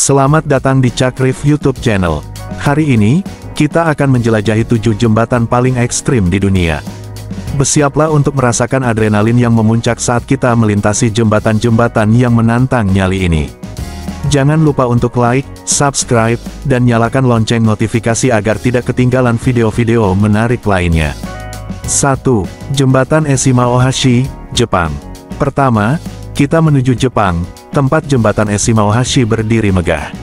Selamat datang di Cakrif YouTube channel. Hari ini, kita akan menjelajahi 7 jembatan paling ekstrim di dunia. Bersiaplah untuk merasakan adrenalin yang memuncak saat kita melintasi jembatan-jembatan yang menantang nyali ini. Jangan lupa untuk like, subscribe, dan nyalakan lonceng notifikasi agar tidak ketinggalan video-video menarik lainnya. 1. Jembatan Eshima Ohashi, Jepang. Pertama, kita menuju Jepang, tempat jembatan Eshima Ohashi berdiri megah.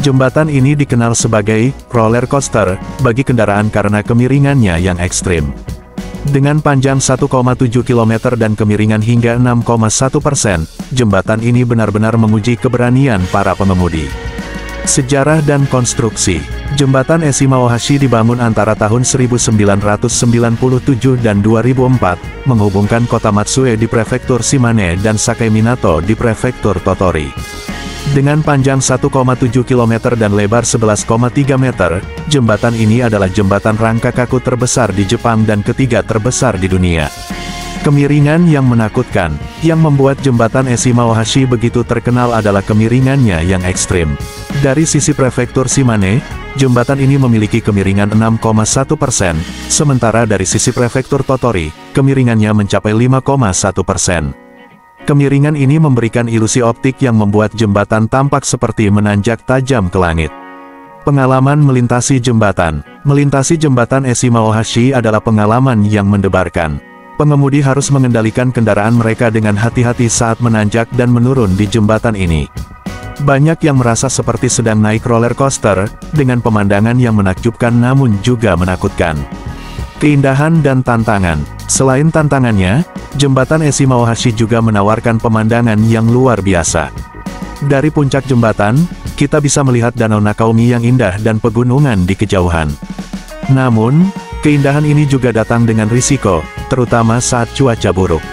Jembatan ini dikenal sebagai roller coaster bagi kendaraan karena kemiringannya yang ekstrim. Dengan panjang 1,7 km dan kemiringan hingga 6,1%, jembatan ini benar-benar menguji keberanian para pengemudi. Sejarah dan konstruksi. Jembatan Eshima Ohashi dibangun antara tahun 1997 dan 2004, menghubungkan kota Matsue di prefektur Shimane dan Sakai-Minato di prefektur Tottori. Dengan panjang 1,7 km dan lebar 11,3 meter, jembatan ini adalah jembatan rangka kaku terbesar di Jepang dan ketiga terbesar di dunia. Kemiringan yang menakutkan, yang membuat jembatan Eshima Ohashi begitu terkenal adalah kemiringannya yang ekstrim. Dari sisi prefektur Shimane, jembatan ini memiliki kemiringan 6,1%, sementara dari sisi prefektur Tottori, kemiringannya mencapai 5,1%. Kemiringan ini memberikan ilusi optik yang membuat jembatan tampak seperti menanjak tajam ke langit. Pengalaman melintasi jembatan. Melintasi jembatan Eshima Ohashi adalah pengalaman yang mendebarkan. Pengemudi harus mengendalikan kendaraan mereka dengan hati-hati saat menanjak dan menurun di jembatan ini. Banyak yang merasa seperti sedang naik roller coaster, dengan pemandangan yang menakjubkan namun juga menakutkan. Keindahan dan tantangan. Selain tantangannya, jembatan Eshima Ohashi juga menawarkan pemandangan yang luar biasa. Dari puncak jembatan, kita bisa melihat Danau Nakaomi yang indah dan pegunungan di kejauhan. Namun, keindahan ini juga datang dengan risiko, terutama saat cuaca buruk.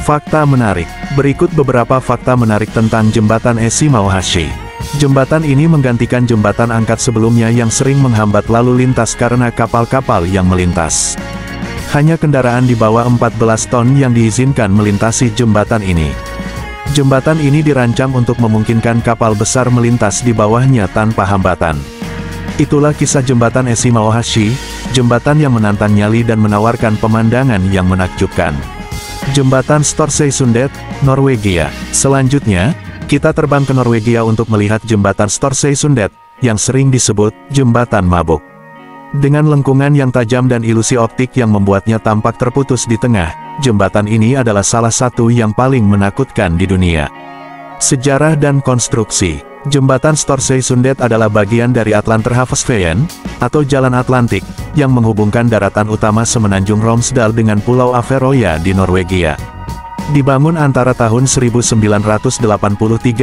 Fakta menarik. Berikut beberapa fakta menarik tentang jembatan Eshima Ohashi. Jembatan ini menggantikan jembatan angkat sebelumnya yang sering menghambat lalu lintas karena kapal-kapal yang melintas. Hanya kendaraan di bawah 14 ton yang diizinkan melintasi jembatan ini. Jembatan ini dirancang untuk memungkinkan kapal besar melintas di bawahnya tanpa hambatan. Itulah kisah jembatan Eshima Ohashi, jembatan yang menantang nyali dan menawarkan pemandangan yang menakjubkan. Jembatan Storsøysundet, Norwegia. Selanjutnya, kita terbang ke Norwegia untuk melihat jembatan Storsøysundet, yang sering disebut jembatan mabuk. Dengan lengkungan yang tajam dan ilusi optik yang membuatnya tampak terputus di tengah, jembatan ini adalah salah satu yang paling menakutkan di dunia. Sejarah dan konstruksi. Jembatan Storsøysundet adalah bagian dari Atlanterhavsveien, atau Jalan Atlantik, yang menghubungkan daratan utama semenanjung Romsdal dengan Pulau Averøya di Norwegia. Dibangun antara tahun 1983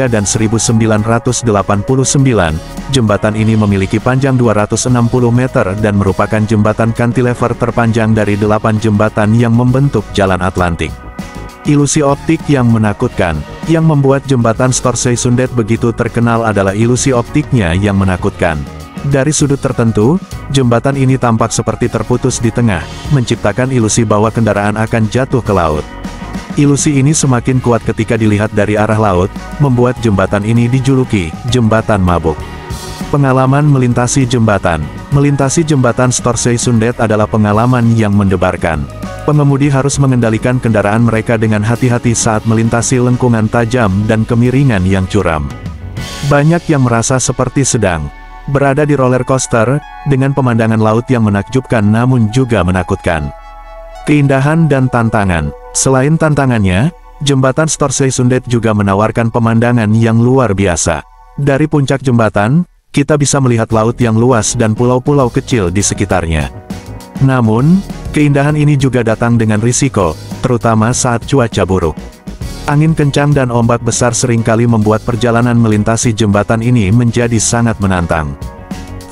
dan 1989, jembatan ini memiliki panjang 260 meter dan merupakan jembatan cantilever terpanjang dari 8 jembatan yang membentuk Jalan Atlantik. Ilusi optik yang menakutkan, yang membuat jembatan Storsøysundet begitu terkenal adalah ilusi optiknya yang menakutkan. Dari sudut tertentu, jembatan ini tampak seperti terputus di tengah, menciptakan ilusi bahwa kendaraan akan jatuh ke laut. Ilusi ini semakin kuat ketika dilihat dari arah laut, membuat jembatan ini dijuluki jembatan mabuk. Pengalaman melintasi jembatan. Melintasi jembatan Storsøysundet adalah pengalaman yang mendebarkan. Pengemudi harus mengendalikan kendaraan mereka dengan hati-hati saat melintasi lengkungan tajam dan kemiringan yang curam. Banyak yang merasa seperti sedang berada di roller coaster, dengan pemandangan laut yang menakjubkan namun juga menakutkan. Keindahan dan tantangan. Selain tantangannya, jembatan Storsøysundet juga menawarkan pemandangan yang luar biasa. Dari puncak jembatan, kita bisa melihat laut yang luas dan pulau-pulau kecil di sekitarnya. Namun, keindahan ini juga datang dengan risiko, terutama saat cuaca buruk. Angin kencang dan ombak besar seringkali membuat perjalanan melintasi jembatan ini menjadi sangat menantang.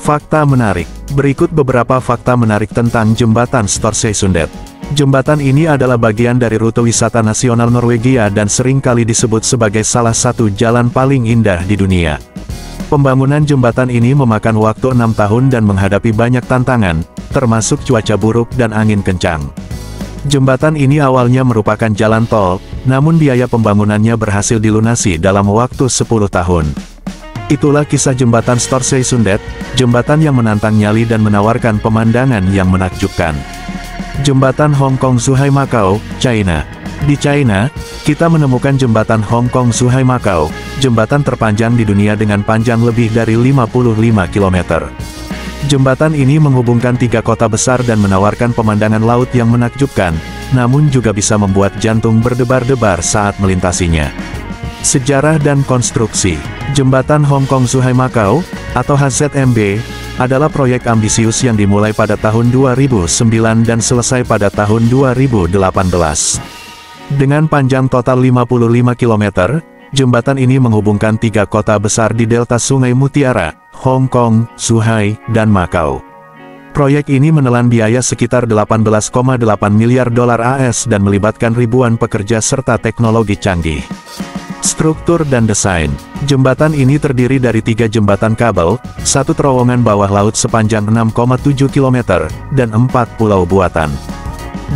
Fakta menarik. Berikut beberapa fakta menarik tentang jembatan Storsøysundet. Jembatan ini adalah bagian dari rute wisata nasional Norwegia dan seringkali disebut sebagai salah satu jalan paling indah di dunia. Pembangunan jembatan ini memakan waktu 6 tahun dan menghadapi banyak tantangan, termasuk cuaca buruk dan angin kencang. Jembatan ini awalnya merupakan jalan tol, namun biaya pembangunannya berhasil dilunasi dalam waktu 10 tahun. Itulah kisah jembatan Storseisundet, jembatan yang menantang nyali dan menawarkan pemandangan yang menakjubkan. Jembatan Hong Kong Zhuhai Macau, China. Di China, kita menemukan jembatan Hong Kong Zhuhai Macau, jembatan terpanjang di dunia dengan panjang lebih dari 55 km. Jembatan ini menghubungkan 3 kota besar dan menawarkan pemandangan laut yang menakjubkan, namun juga bisa membuat jantung berdebar-debar saat melintasinya. Sejarah dan konstruksi. Jembatan Hong Kong Zhuhai Macau, atau HZMB, adalah proyek ambisius yang dimulai pada tahun 2009 dan selesai pada tahun 2018. Dengan panjang total 55 km, jembatan ini menghubungkan 3 kota besar di delta Sungai Mutiara, Hong Kong, Zhuhai, dan Macau. Proyek ini menelan biaya sekitar 18,8 miliar dolar AS dan melibatkan ribuan pekerja serta teknologi canggih. Struktur dan desain. Jembatan ini terdiri dari 3 jembatan kabel, 1 terowongan bawah laut sepanjang 6,7 km, dan 4 pulau buatan.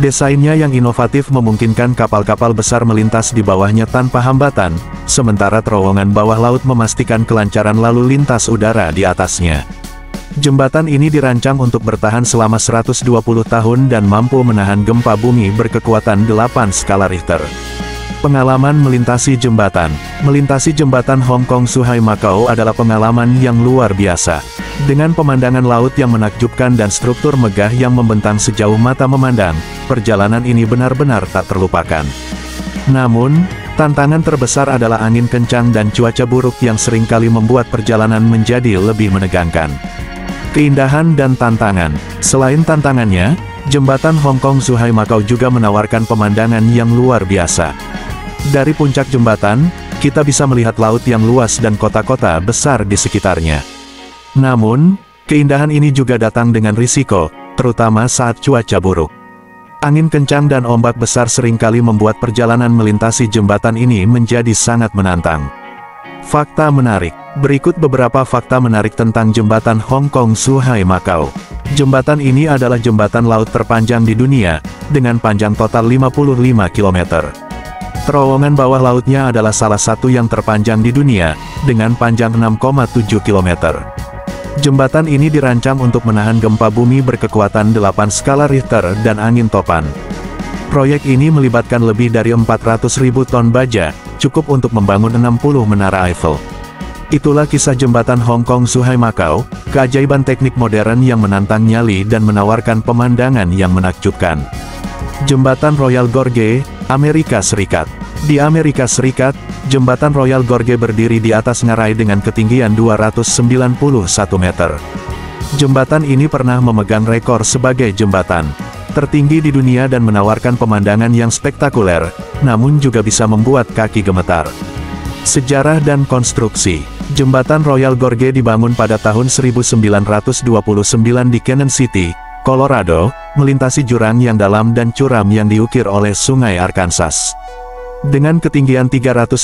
Desainnya yang inovatif memungkinkan kapal-kapal besar melintas di bawahnya tanpa hambatan, sementara terowongan bawah laut memastikan kelancaran lalu lintas udara di atasnya. Jembatan ini dirancang untuk bertahan selama 120 tahun dan mampu menahan gempa bumi berkekuatan 8 skala Richter. Pengalaman melintasi jembatan. Melintasi jembatan Hong Kong Zhuhai Macau adalah pengalaman yang luar biasa. Dengan pemandangan laut yang menakjubkan dan struktur megah yang membentang sejauh mata memandang, perjalanan ini benar-benar tak terlupakan. Namun, tantangan terbesar adalah angin kencang dan cuaca buruk yang seringkali membuat perjalanan menjadi lebih menegangkan. Keindahan dan tantangan. Selain tantangannya, jembatan Hong Kong Zhuhai Macau juga menawarkan pemandangan yang luar biasa. Dari puncak jembatan, kita bisa melihat laut yang luas dan kota-kota besar di sekitarnya. Namun, keindahan ini juga datang dengan risiko, terutama saat cuaca buruk. Angin kencang dan ombak besar seringkali membuat perjalanan melintasi jembatan ini menjadi sangat menantang. Fakta menarik. Berikut beberapa fakta menarik tentang jembatan Hong Kong Zhuhai Macau. Jembatan ini adalah jembatan laut terpanjang di dunia, dengan panjang total 55 km. Terowongan bawah lautnya adalah salah satu yang terpanjang di dunia, dengan panjang 6,7 km. Jembatan ini dirancang untuk menahan gempa bumi berkekuatan 8 skala Richter dan angin topan. Proyek ini melibatkan lebih dari 400.000 ton baja, cukup untuk membangun 60 menara Eiffel. Itulah kisah jembatan Hong Kong Zhuhai Macau, keajaiban teknik modern yang menantang nyali dan menawarkan pemandangan yang menakjubkan. Jembatan Royal Gorge, Amerika Serikat. Di Amerika Serikat, jembatan Royal Gorge berdiri di atas ngarai dengan ketinggian 291 meter. Jembatan ini pernah memegang rekor sebagai jembatan tertinggi di dunia dan menawarkan pemandangan yang spektakuler, namun juga bisa membuat kaki gemetar. Sejarah dan konstruksi. Jembatan Royal Gorge dibangun pada tahun 1929 di Canyon City, Colorado, melintasi jurang yang dalam dan curam yang diukir oleh Sungai Arkansas. Dengan ketinggian 321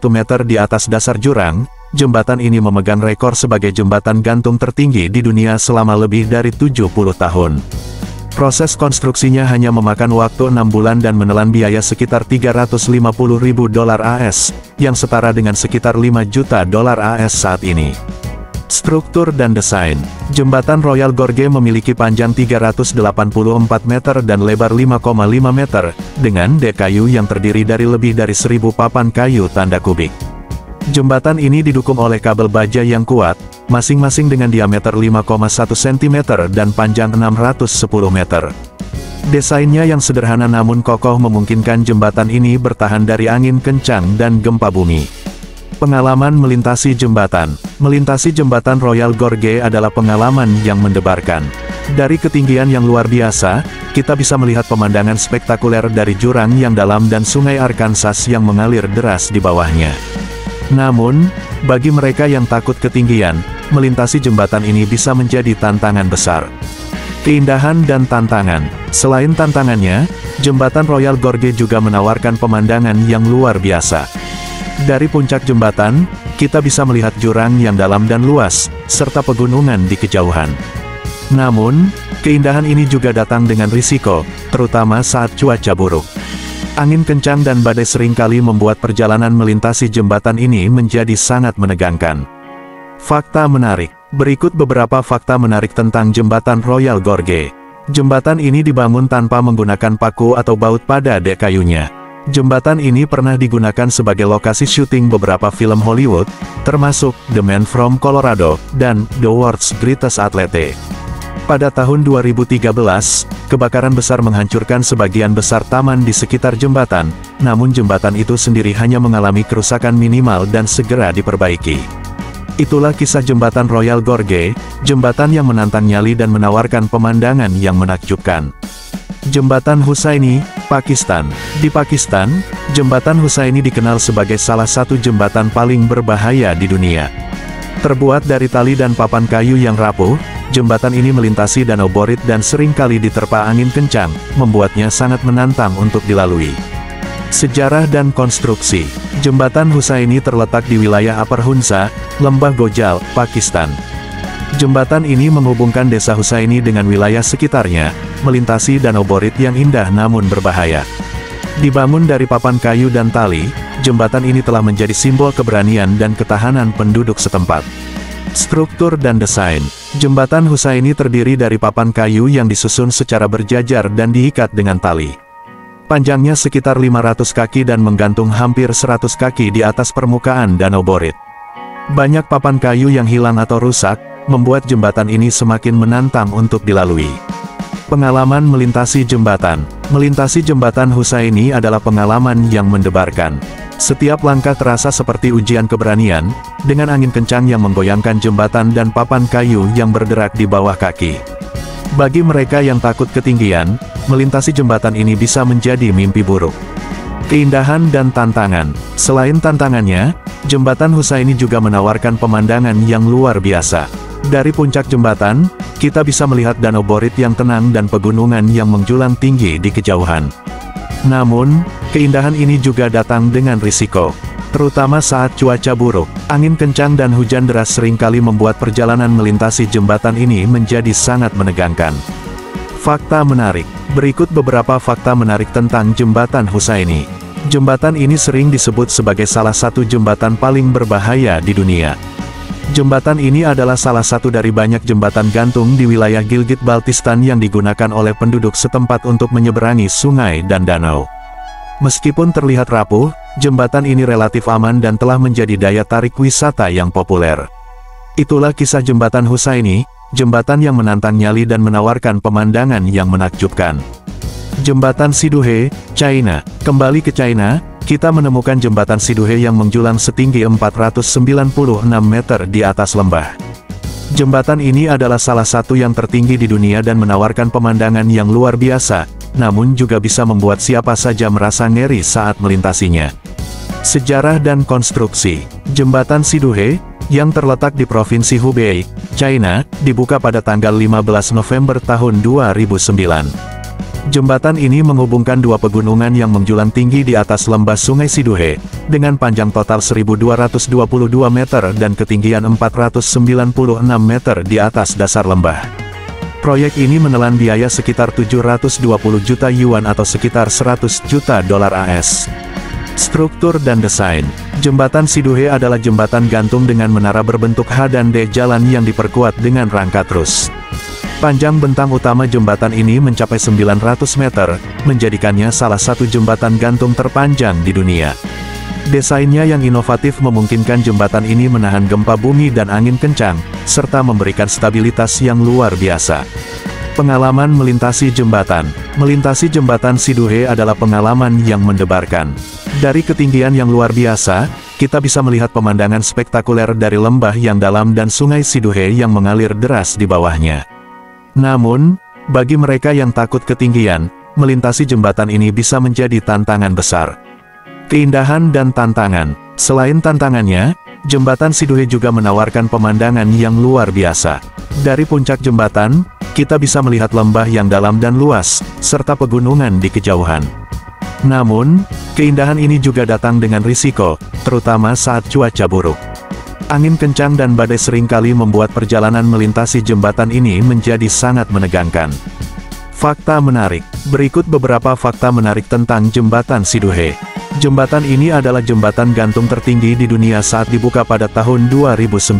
meter di atas dasar jurang, jembatan ini memegang rekor sebagai jembatan gantung tertinggi di dunia selama lebih dari 70 tahun. Proses konstruksinya hanya memakan waktu 6 bulan dan menelan biaya sekitar 350.000 dolar AS, yang setara dengan sekitar 5 juta dolar AS saat ini. Struktur dan desain. Jembatan Royal Gorge memiliki panjang 384 meter dan lebar 5,5 meter, dengan dek kayu yang terdiri dari lebih dari 1.000 papan kayu tanda kubik. Jembatan ini didukung oleh kabel baja yang kuat, masing-masing dengan diameter 5,1 cm dan panjang 610 meter. Desainnya yang sederhana namun kokoh memungkinkan jembatan ini bertahan dari angin kencang dan gempa bumi. Pengalaman melintasi jembatan. Melintasi jembatan Royal Gorge adalah pengalaman yang mendebarkan. Dari ketinggian yang luar biasa, kita bisa melihat pemandangan spektakuler dari jurang yang dalam dan Sungai Arkansas yang mengalir deras di bawahnya. Namun, bagi mereka yang takut ketinggian, melintasi jembatan ini bisa menjadi tantangan besar. Keindahan dan tantangan. Selain tantangannya, jembatan Royal Gorge juga menawarkan pemandangan yang luar biasa. Dari puncak jembatan, kita bisa melihat jurang yang dalam dan luas, serta pegunungan di kejauhan. Namun, keindahan ini juga datang dengan risiko, terutama saat cuaca buruk. Angin kencang dan badai seringkali membuat perjalanan melintasi jembatan ini menjadi sangat menegangkan. Fakta menarik. Berikut beberapa fakta menarik tentang Jembatan Royal Gorge. Jembatan ini dibangun tanpa menggunakan paku atau baut pada dek kayunya. Jembatan ini pernah digunakan sebagai lokasi syuting beberapa film Hollywood, termasuk The Man from Colorado dan The World's Greatest Athlete. Pada tahun 2013, kebakaran besar menghancurkan sebagian besar taman di sekitar jembatan, namun jembatan itu sendiri hanya mengalami kerusakan minimal dan segera diperbaiki. Itulah kisah Jembatan Royal Gorge, jembatan yang menantang nyali dan menawarkan pemandangan yang menakjubkan. Jembatan Hussaini, Pakistan. Di Pakistan, Jembatan Hussaini dikenal sebagai salah satu jembatan paling berbahaya di dunia. Terbuat dari tali dan papan kayu yang rapuh, jembatan ini melintasi Danau Borit dan seringkali diterpa angin kencang, membuatnya sangat menantang untuk dilalui. Sejarah dan konstruksi. Jembatan Hussaini terletak di wilayah Upper Hunza, Lembah Gojal, Pakistan. Jembatan ini menghubungkan desa Hussaini dengan wilayah sekitarnya, melintasi Danau Borit yang indah namun berbahaya. Dibangun dari papan kayu dan tali, jembatan ini telah menjadi simbol keberanian dan ketahanan penduduk setempat. Struktur dan desain. Jembatan Hussaini terdiri dari papan kayu yang disusun secara berjajar dan diikat dengan tali. Panjangnya sekitar 500 kaki dan menggantung hampir 100 kaki di atas permukaan Danau Borit. Banyak papan kayu yang hilang atau rusak, membuat jembatan ini semakin menantang untuk dilalui. Pengalaman melintasi jembatan. Melintasi jembatan Hussaini adalah pengalaman yang mendebarkan. Setiap langkah terasa seperti ujian keberanian, dengan angin kencang yang menggoyangkan jembatan dan papan kayu yang berderak di bawah kaki. Bagi mereka yang takut ketinggian, melintasi jembatan ini bisa menjadi mimpi buruk. Keindahan dan tantangan. Selain tantangannya, Jembatan Hussaini juga menawarkan pemandangan yang luar biasa. Dari puncak jembatan, kita bisa melihat Danau Borit yang tenang dan pegunungan yang menjulang tinggi di kejauhan. Namun, keindahan ini juga datang dengan risiko. Terutama saat cuaca buruk, angin kencang dan hujan deras seringkali membuat perjalanan melintasi jembatan ini menjadi sangat menegangkan. Fakta menarik. Berikut beberapa fakta menarik tentang Jembatan Hussaini. Jembatan ini sering disebut sebagai salah satu jembatan paling berbahaya di dunia. Jembatan ini adalah salah satu dari banyak jembatan gantung di wilayah Gilgit-Baltistan yang digunakan oleh penduduk setempat untuk menyeberangi sungai dan danau. Meskipun terlihat rapuh, jembatan ini relatif aman dan telah menjadi daya tarik wisata yang populer. Itulah kisah Jembatan Hussaini, jembatan yang menantang nyali dan menawarkan pemandangan yang menakjubkan. Jembatan Siduhe, China. Kembali ke China, kita menemukan Jembatan Siduhe yang menjulang setinggi 496 meter di atas lembah. Jembatan ini adalah salah satu yang tertinggi di dunia dan menawarkan pemandangan yang luar biasa, namun juga bisa membuat siapa saja merasa ngeri saat melintasinya. Sejarah dan konstruksi. Jembatan Siduhe, yang terletak di Provinsi Hubei, China, dibuka pada tanggal 15 November tahun 2009. Jembatan ini menghubungkan dua pegunungan yang menjulang tinggi di atas lembah Sungai Siduhe, dengan panjang total 1.222 meter dan ketinggian 496 meter di atas dasar lembah. Proyek ini menelan biaya sekitar 720 juta yuan atau sekitar 100 juta dolar AS. Struktur dan desain. Jembatan Siduhe adalah jembatan gantung dengan menara berbentuk H dan D jalan yang diperkuat dengan rangka trus. Panjang bentang utama jembatan ini mencapai 900 meter, menjadikannya salah satu jembatan gantung terpanjang di dunia. Desainnya yang inovatif memungkinkan jembatan ini menahan gempa bumi dan angin kencang, serta memberikan stabilitas yang luar biasa. Pengalaman melintasi jembatan. Melintasi Jembatan Siduhe adalah pengalaman yang mendebarkan. Dari ketinggian yang luar biasa, kita bisa melihat pemandangan spektakuler dari lembah yang dalam dan Sungai Siduhe yang mengalir deras di bawahnya. Namun, bagi mereka yang takut ketinggian, melintasi jembatan ini bisa menjadi tantangan besar. Keindahan dan tantangan. Selain tantangannya, Jembatan Siduhe juga menawarkan pemandangan yang luar biasa. Dari puncak jembatan, kita bisa melihat lembah yang dalam dan luas, serta pegunungan di kejauhan. Namun, keindahan ini juga datang dengan risiko, terutama saat cuaca buruk. Angin kencang dan badai seringkali membuat perjalanan melintasi jembatan ini menjadi sangat menegangkan. Fakta menarik. Berikut beberapa fakta menarik tentang Jembatan Siduhe. Jembatan ini adalah jembatan gantung tertinggi di dunia saat dibuka pada tahun 2009.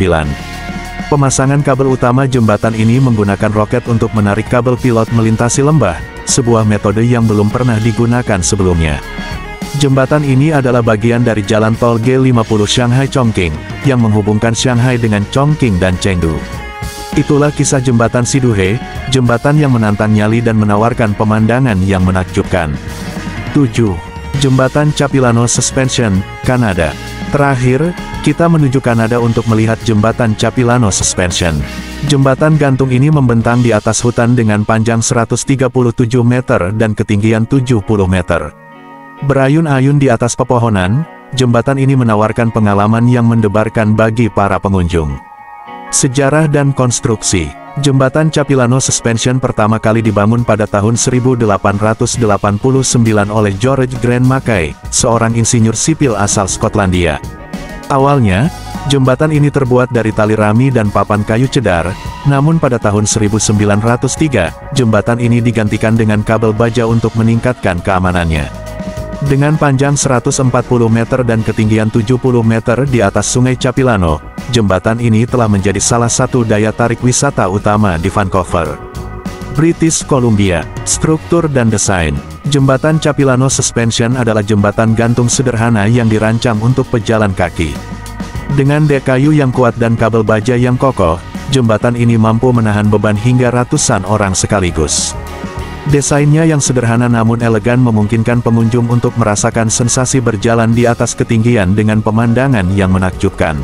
Pemasangan kabel utama jembatan ini menggunakan roket untuk menarik kabel pilot melintasi lembah, sebuah metode yang belum pernah digunakan sebelumnya. Jembatan ini adalah bagian dari jalan tol G50 Shanghai-Chongqing, yang menghubungkan Shanghai dengan Chongqing dan Chengdu. Itulah kisah jembatan Siduhe, jembatan yang menantang nyali dan menawarkan pemandangan yang menakjubkan. 7. Jembatan Capilano Suspension, Kanada. Terakhir, kita menuju Kanada untuk melihat jembatan Capilano Suspension. Jembatan gantung ini membentang di atas hutan dengan panjang 137 meter dan ketinggian 70 meter. Berayun-ayun di atas pepohonan, jembatan ini menawarkan pengalaman yang mendebarkan bagi para pengunjung. Sejarah dan konstruksi. Jembatan Capilano Suspension pertama kali dibangun pada tahun 1889 oleh George Grant Mackay, seorang insinyur sipil asal Skotlandia. Awalnya, jembatan ini terbuat dari tali rami dan papan kayu cedar, namun pada tahun 1903, jembatan ini digantikan dengan kabel baja untuk meningkatkan keamanannya. Dengan panjang 140 meter dan ketinggian 70 meter di atas Sungai Capilano, jembatan ini telah menjadi salah satu daya tarik wisata utama di Vancouver, British Columbia. Struktur dan desain. Jembatan Capilano Suspension adalah jembatan gantung sederhana yang dirancang untuk pejalan kaki. Dengan dek kayu yang kuat dan kabel baja yang kokoh, jembatan ini mampu menahan beban hingga ratusan orang sekaligus. Desainnya yang sederhana namun elegan memungkinkan pengunjung untuk merasakan sensasi berjalan di atas ketinggian dengan pemandangan yang menakjubkan.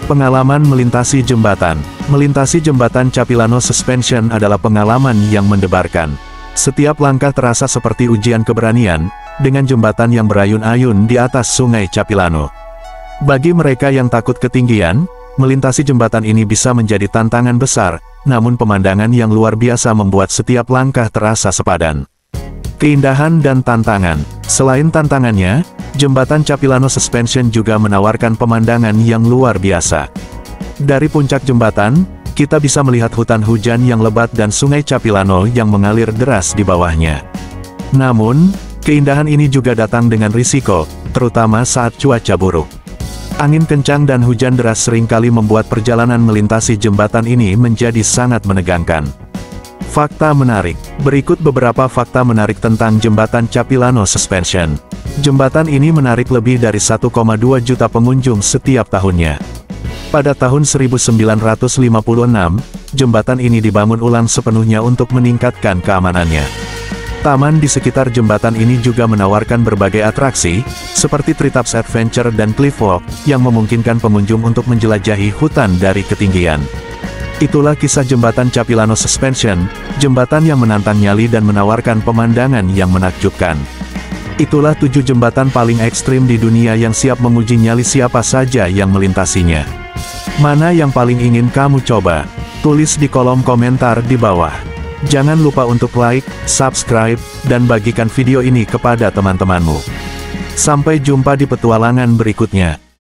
Pengalaman melintasi jembatan. Melintasi jembatan Capilano Suspension adalah pengalaman yang mendebarkan. Setiap langkah terasa seperti ujian keberanian, dengan jembatan yang berayun-ayun di atas Sungai Capilano. Bagi mereka yang takut ketinggian, melintasi jembatan ini bisa menjadi tantangan besar, namun pemandangan yang luar biasa membuat setiap langkah terasa sepadan. Keindahan dan tantangan. Selain tantangannya, jembatan Capilano Suspension juga menawarkan pemandangan yang luar biasa. Dari puncak jembatan, kita bisa melihat hutan hujan yang lebat dan Sungai Capilano yang mengalir deras di bawahnya. Namun, keindahan ini juga datang dengan risiko, terutama saat cuaca buruk. Angin kencang dan hujan deras seringkali membuat perjalanan melintasi jembatan ini menjadi sangat menegangkan. Fakta menarik. Berikut beberapa fakta menarik tentang jembatan Capilano Suspension. Jembatan ini menarik lebih dari 1,2 juta pengunjung setiap tahunnya. Pada tahun 1956, jembatan ini dibangun ulang sepenuhnya untuk meningkatkan keamanannya. Taman di sekitar jembatan ini juga menawarkan berbagai atraksi, seperti Treetops Adventure dan Cliff Walk, yang memungkinkan pengunjung untuk menjelajahi hutan dari ketinggian. Itulah kisah jembatan Capilano Suspension, jembatan yang menantang nyali dan menawarkan pemandangan yang menakjubkan. Itulah 7 jembatan paling ekstrim di dunia yang siap menguji nyali siapa saja yang melintasinya. Mana yang paling ingin kamu coba? Tulis di kolom komentar di bawah. Jangan lupa untuk like, subscribe, dan bagikan video ini kepada teman-temanmu. Sampai jumpa di petualangan berikutnya.